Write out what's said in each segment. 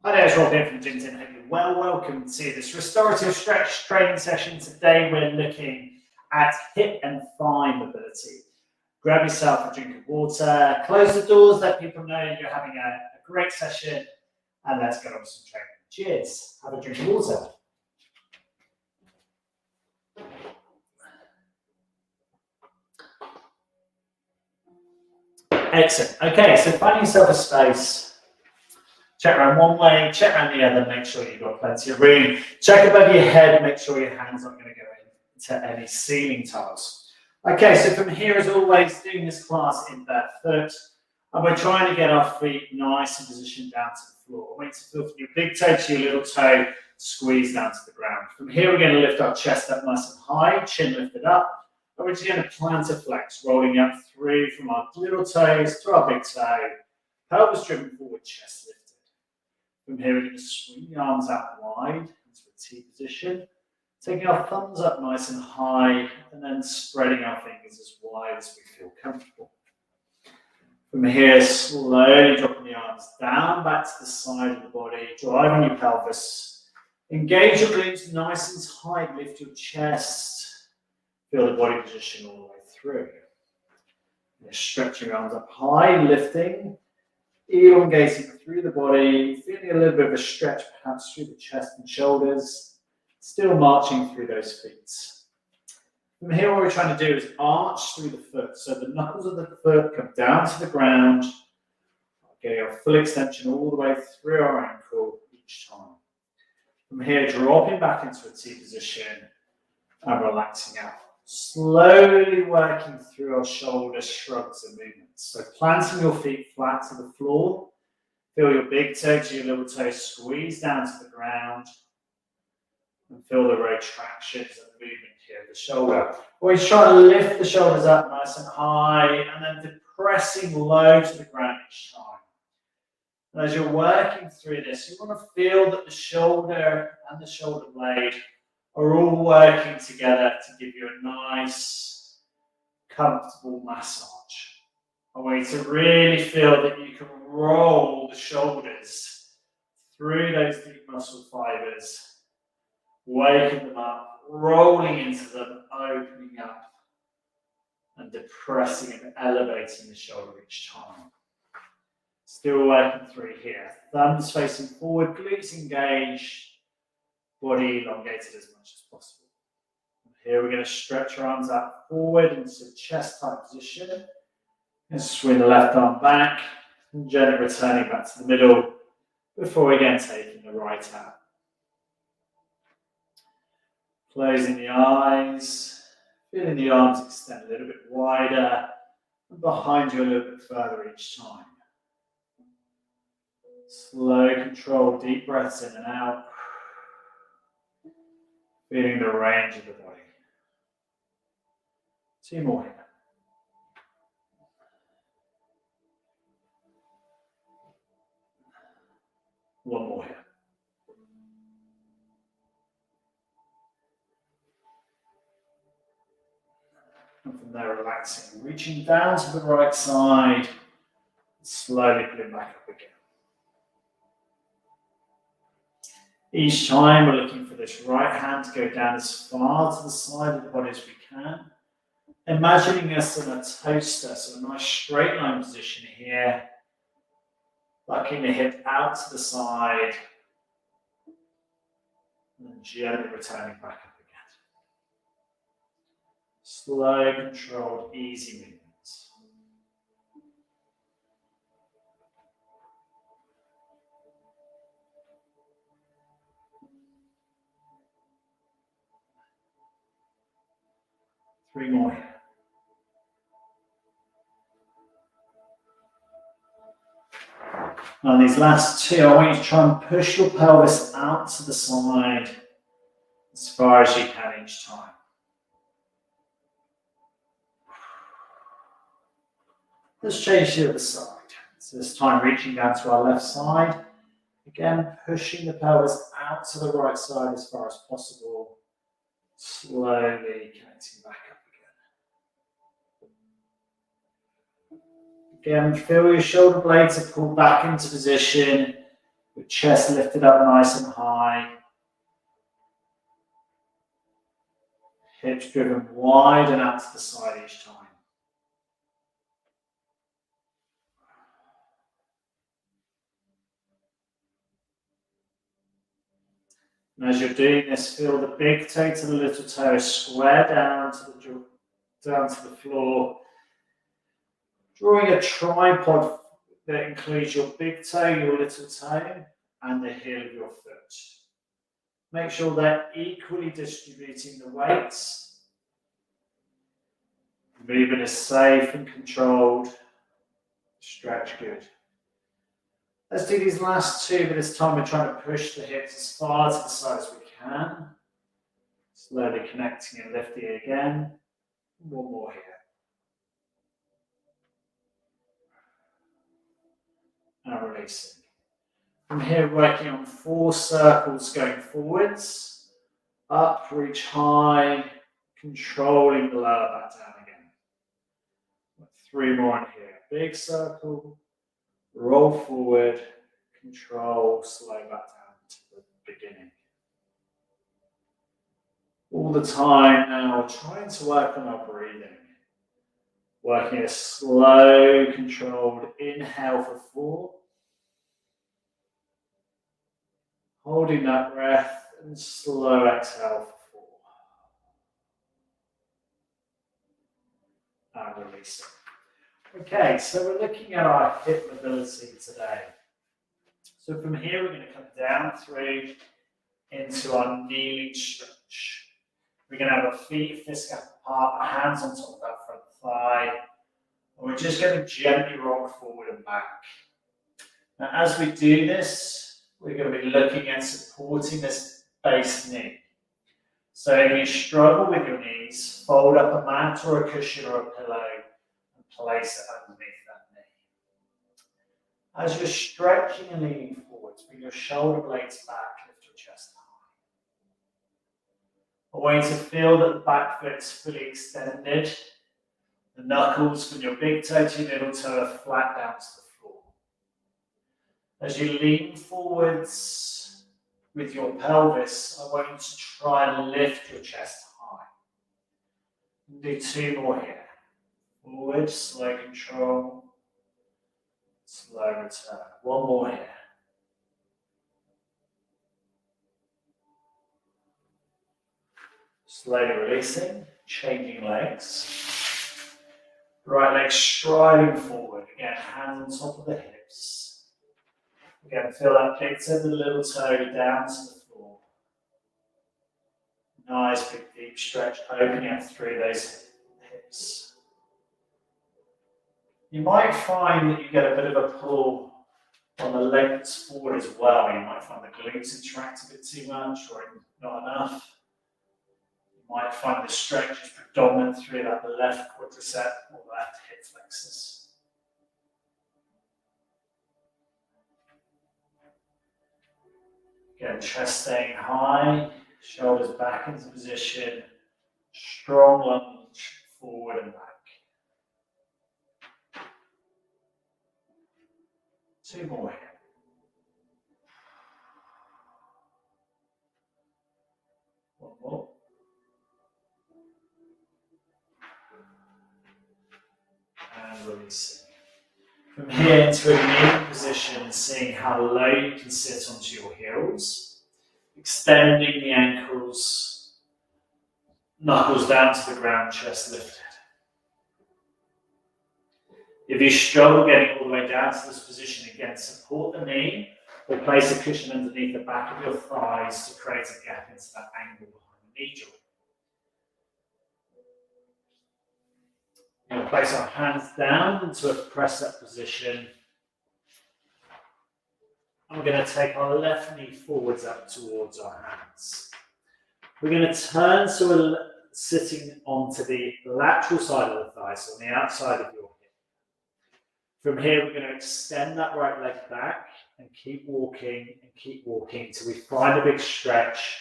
Hi there, it's Rob here from Gym Tin. Hope you're well. Welcome to this restorative stretch training session. Today we're looking at hip and thigh mobility. Grab yourself a drink of water, close the doors, let people know you're having a great session, and let's get on with some training. Cheers. Have a drink of water. Excellent. Okay, so finding yourself a space. Check around one way, check around the other, make sure you've got plenty of room. Check above your head, make sure your hands aren't going to go into any ceiling tiles. Okay, so from here, as always, doing this class in barefoot, and we're trying to get our feet nice and positioned down to the floor. Wait to feel from your big toe to your little toe, squeeze down to the ground. From here, we're going to lift our chest up nice and high, chin lifted up, and we're just going to plantar flex, rolling up through from our little toes to our big toe, pelvis driven forward, chest lifted. From here, we're going to swing the arms out wide into a T position, taking our thumbs up nice and high, and then spreading our fingers as wide as we feel comfortable. From here, slowly dropping the arms down, back to the side of the body, driving your pelvis. Engage your glutes nice and tight, lift your chest, feel the body position all the way through. Stretch your arms up high, lifting, elongating through the body, feeling a little bit of a stretch perhaps through the chest and shoulders, still marching through those feet. From here, what we're trying to do is arch through the foot. So the knuckles of the foot come down to the ground, getting our full extension all the way through our ankle each time. From here, dropping back into a T position and relaxing out. Slowly working through our shoulder shrugs and movements. So planting your feet flat to the floor. Feel your big toe to your little toe squeeze down to the ground. And feel the retractions and movement here of the shoulder. Always try to lift the shoulders up nice and high and then depressing low to the ground each time. And as you're working through this, you want to feel that the shoulder and the shoulder blade are all working together to give you a nice, comfortable massage. A way to really feel that you can roll the shoulders through those deep muscle fibers, waking them up, rolling into them, opening up, and depressing and elevating the shoulder each time. Still working through here. Thumbs facing forward, glutes engaged, body elongated as much as possible. Here we're going to stretch our arms out forward into chest type position. And swing the left arm back, and gently returning back to the middle before again taking the right out. Closing the eyes, feeling the arms extend a little bit wider and behind you a little bit further each time. Slow, controlled, deep breaths in and out. Feeling the range of the body. 2 more here. One more here. And from there, relaxing, reaching down to the right side, and slowly pulling back up again. Each time we're looking for this right hand to go down as far to the side of the body as we can. Imagining us in a toaster, so a nice straight line position here. Bucking the hip out to the side. And then gently returning back up again. Slow, controlled, easy movements. Three more here. Now these last 2, I want you to try and push your pelvis out to the side as far as you can each time. Let's change to the other side. So this time reaching down to our left side. Again, pushing the pelvis out to the right side as far as possible. Slowly connecting back up again. Again, feel your shoulder blades are pulled back into position. With chest lifted up nice and high. Hips driven wide and out to the side each time. And as you're doing this, feel the big toe to the little toe square down to the floor. Drawing a tripod that includes your big toe, your little toe, and the heel of your foot. Make sure they're equally distributing the weights. The movement is safe and controlled. Stretch good. Let's do these last two, but this time we're trying to push the hips as far to the side as we can. Slowly connecting and lifting again. One more here. And releasing. From here, working on 4 circles going forwards. Up, reach high, controlling the lower back down again. 3 more in here. Big circle, roll forward, control, slow back down to the beginning. All the time now, trying to work on our breathing. Working a slow, controlled inhale for 4. Holding that breath and slow exhale for 4. And releasing. Okay, so we're looking at our hip mobility today. So from here, we're going to come down through into our kneeling stretch. We're going to have our feet fist apart, our hands on top of that front thigh. And we're just going to gently rock forward and back. Now, as we do this, we're going to be looking at supporting this base knee. So if you struggle with your knees, fold up a mat or a cushion or a pillow and place it underneath that knee. As you're stretching and leaning forwards, bring your shoulder blades back, lift your chest high. I want you to feel that the back foot is fully extended. The knuckles from your big toe to your little toe are flat down to the floor. As you lean forwards with your pelvis, I want you to try and lift your chest high. Do 2 more here. Forward, slow control, slow return. 1 more here. Slowly releasing, changing legs. Right leg striding forward. Again, hands on top of the hips. Again, feel that big toe, the little toe down to the floor. Nice big deep stretch, opening up through those hips. You might find that you get a bit of a pull on the legs forward as well. You might find the glutes contract a bit too much or not enough. You might find the stretch is predominant through that left quadricep or left hip flexors. Again, chest staying high, shoulders back into position, strong lunge forward and back. 2 more here. One more. And releasing. From here into a kneeling position, seeing how low you can sit onto your heels, extending the ankles, knuckles down to the ground, chest lifted. If you struggle getting all the way down to this position, again, support the knee or place a cushion underneath the back of your thighs to create a gap into that angle behind the knee joint. We'll place our hands down into a press-up position. And we're going to take our left knee forwards up towards our hands. We're going to turn so we're sitting onto the lateral side of the thigh, so on the outside of your hip. From here, we're going to extend that right leg back and keep walking until we find a big stretch,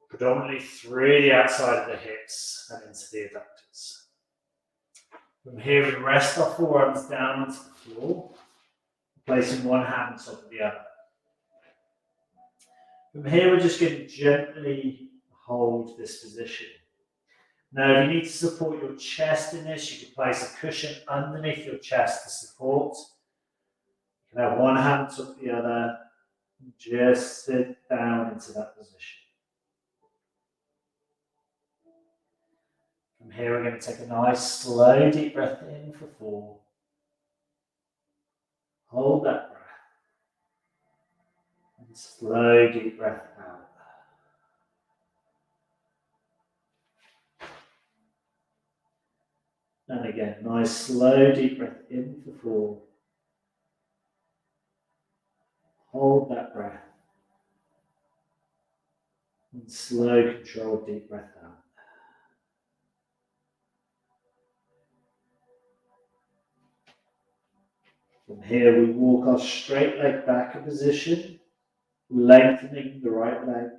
predominantly through the outside of the hips and into the adductors. From here, we rest our forearms down onto the floor, placing one hand on top of the other. From here, we're just going to gently hold this position. Now, if you need to support your chest in this, you can place a cushion underneath your chest to support. You can have one hand up the other, and just sit down into that position. From here, we're going to take a nice, slow, deep breath in for 4. Hold that breath. And slow, deep breath out. And again, nice, slow, deep breath in for 4. Hold that breath. And slow, controlled, deep breath out. From here, we walk our straight leg back in position, lengthening the right leg.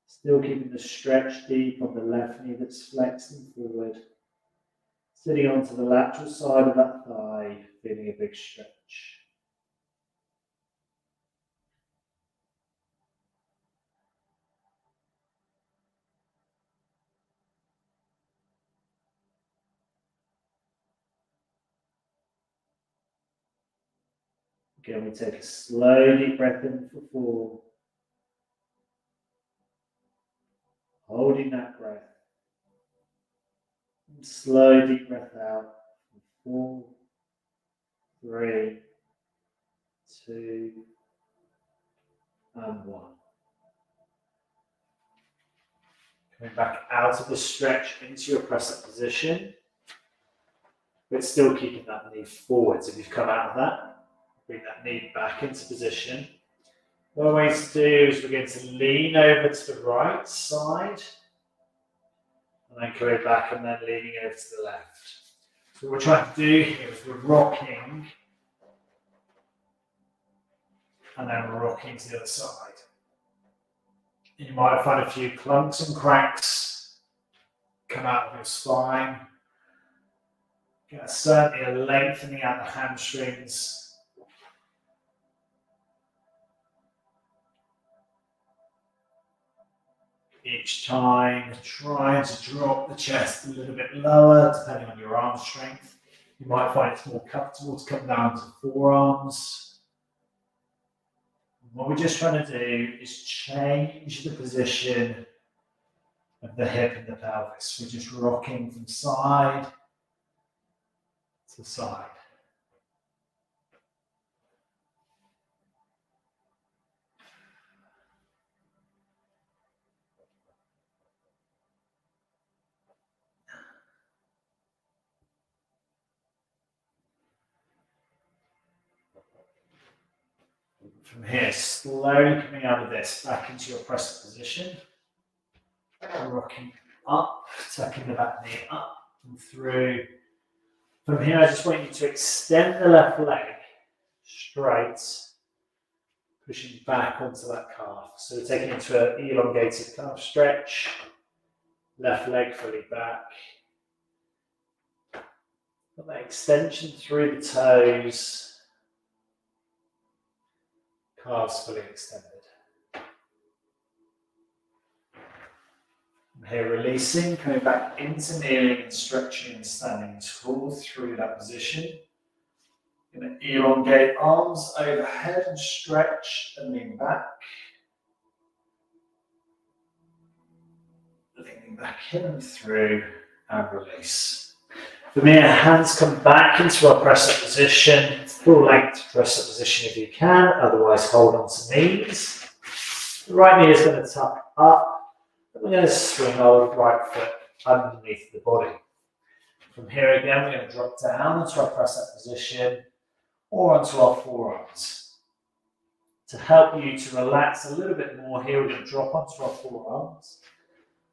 Still keeping the stretch deep on the left knee that's flexing forward. Sitting onto the lateral side of that thigh, feeling a big stretch. Again, we take a slow, deep breath in for 4. Holding that breath. And slow, deep breath out for 4, 3, 2, and 1. Coming back out of the stretch into your press-up position, but still keeping that knee forward. So if you've come out of that, bring that knee back into position. What we're going to do is we're going to lean over to the right side, and then coming back and then leaning over to the left. So what we're trying to do here is we're rocking, and then rocking to the other side. And you might find a few clunks and cracks come out of your spine. Certainly a lengthening out the hamstrings. Each time, trying to drop the chest a little bit lower, depending on your arm strength. You might find it's more comfortable to come down to forearms. What we're just trying to do is change the position of the hip and the pelvis. We're just rocking from side to side. From here, slowly coming out of this, back into your press position. Rocking up, tucking the back knee up and through. From here, I just want you to extend the left leg straight, pushing back onto that calf. So we're taking it into an elongated calf stretch. Left leg fully back. Got that extension through the toes. Calves fully extended. From here, releasing, coming back into kneeling and stretching and standing tall through that position. Going to elongate arms overhead and stretch and lean back. Leaning back in and through and release. From here, hands come back into our press-up position. Full length press-up position if you can, otherwise hold on to knees. The right knee is going to tuck up, and we're going to swing our right foot underneath the body. From here again, we're going to drop down into our press-up position or onto our forearms. To help you to relax a little bit more here, we're going to drop onto our forearms.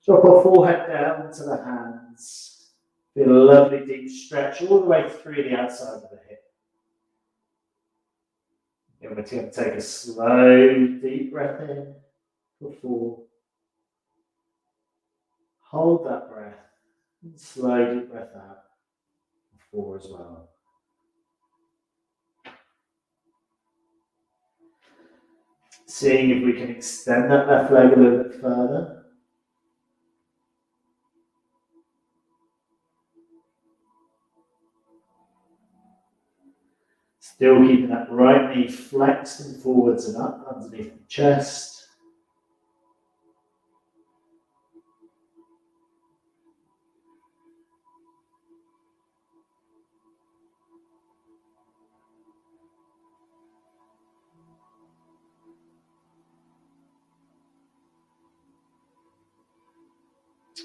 Drop our forehead down into the hands. Feel a lovely deep stretch all the way through the outside of the hip. Then we're going to take a slow, deep breath in for 4. Hold that breath. And slow, deep breath out for 4 as well. Seeing if we can extend that left leg a little bit further. Still keeping that right knee flexed and forwards and up underneath the chest.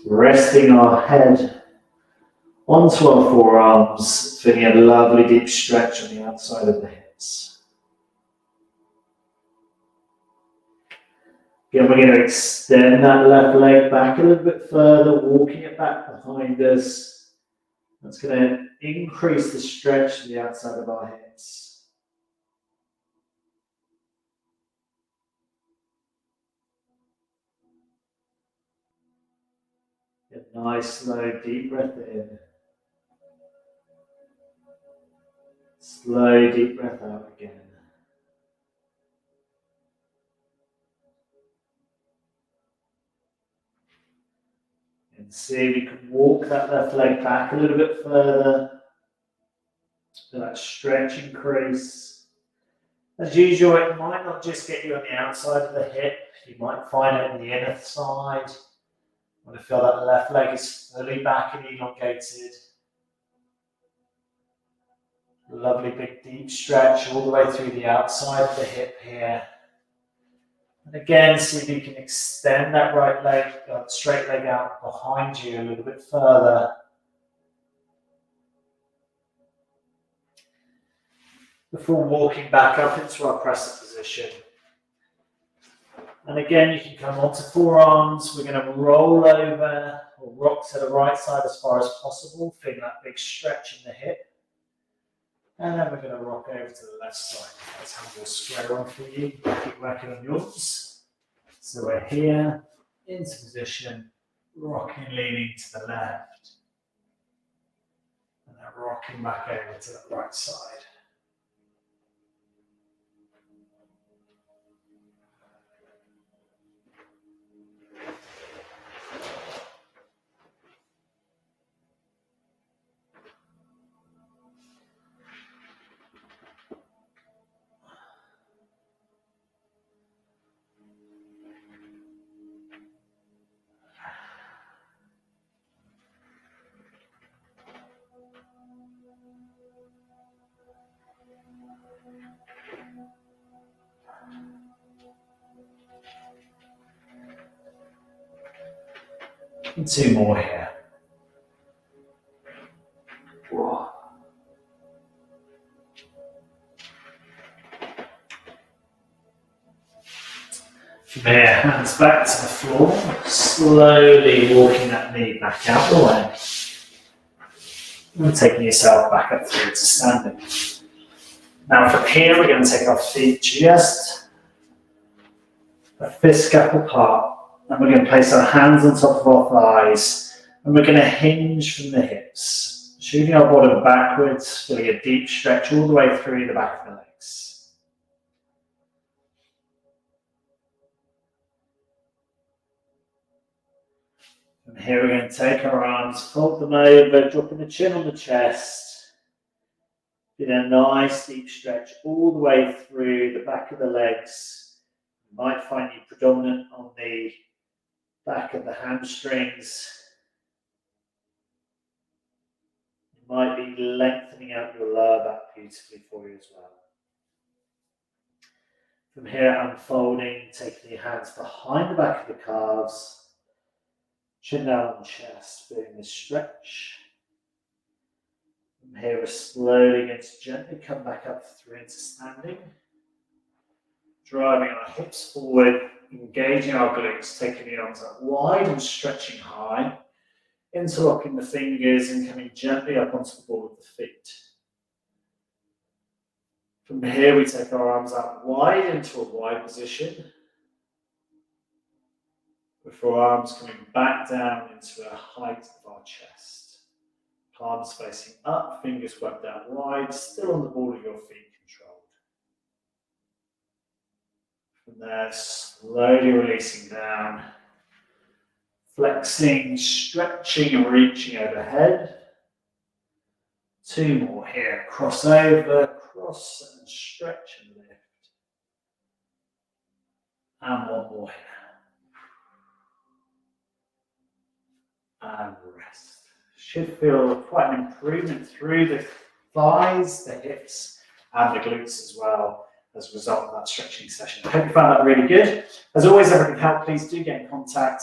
Resting our head onto our forearms, feeling a lovely deep stretch on the outside of the hips. Again, we're going to extend that left leg back a little bit further, walking it back behind us. That's going to increase the stretch to the outside of our hips. A nice, slow, deep breath in. Slow, deep breath out again. And see if you can walk that left leg back a little bit further. So that stretch increase. As usual, it might not just get you on the outside of the hip. You might find it on the inner side. You want to feel that left leg is fully back and elongated. Lovely big deep stretch all the way through the outside of the hip here. And again, see if you can extend that right leg, straight leg out behind you a little bit further. Before walking back up into our press-up position. And again, you can come onto forearms. We're going to roll over or rock to the right side as far as possible, feeling that big stretch in the hip. And then we're going to rock over to the left side. That's how we'll square on for you. Keep working on yours. So we're here, into position, rocking, leaning to the left. And then rocking back over to the right side. And two more here. Whoa. From here, hands back to the floor, slowly walking that knee back out the way. And taking yourself back up through to standing. Now from here, we're going to take our feet just a fist gap apart. And we're going to place our hands on top of our thighs. And we're going to hinge from the hips, shooting our bottom backwards, feeling a deep stretch all the way through the back of the legs. From here, we're going to take our arms, fold them over, dropping the chin on the chest. Get a nice deep stretch all the way through the back of the legs. You might find you predominant on the back of the hamstrings. You might be lengthening out your lower back beautifully for you as well. From here, unfolding, taking your hands behind the back of the calves, chin down on the chest, feeling this stretch. From here, we're slowly going to gently come back up through into standing. Driving our hips forward, engaging our glutes, taking the arms up wide and stretching high, interlocking the fingers and coming gently up onto the ball of the feet. From here, we take our arms out wide into a wide position, before arms coming back down into a height of our chest. Palms facing up, fingers swept out wide, still on the ball of your feet, controlled. From there, slowly releasing down, flexing, stretching and reaching overhead. 2 more here, cross over, cross and stretch and lift. And 1 more here. And rest. Should feel quite an improvement through the thighs, the hips, and the glutes as well as a result of that stretching session. I hope you found that really good. As always, if everything helped, please do get in contact.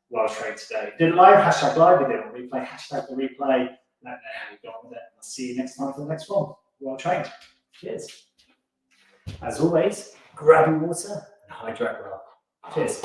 Well trained today. Did it live, hashtag live, we did it on replay, hashtag the replay. Let me know how you got with it. I'll see you next time for the next one. Well trained. Cheers. As always, grab your water and hydrate well. Cheers.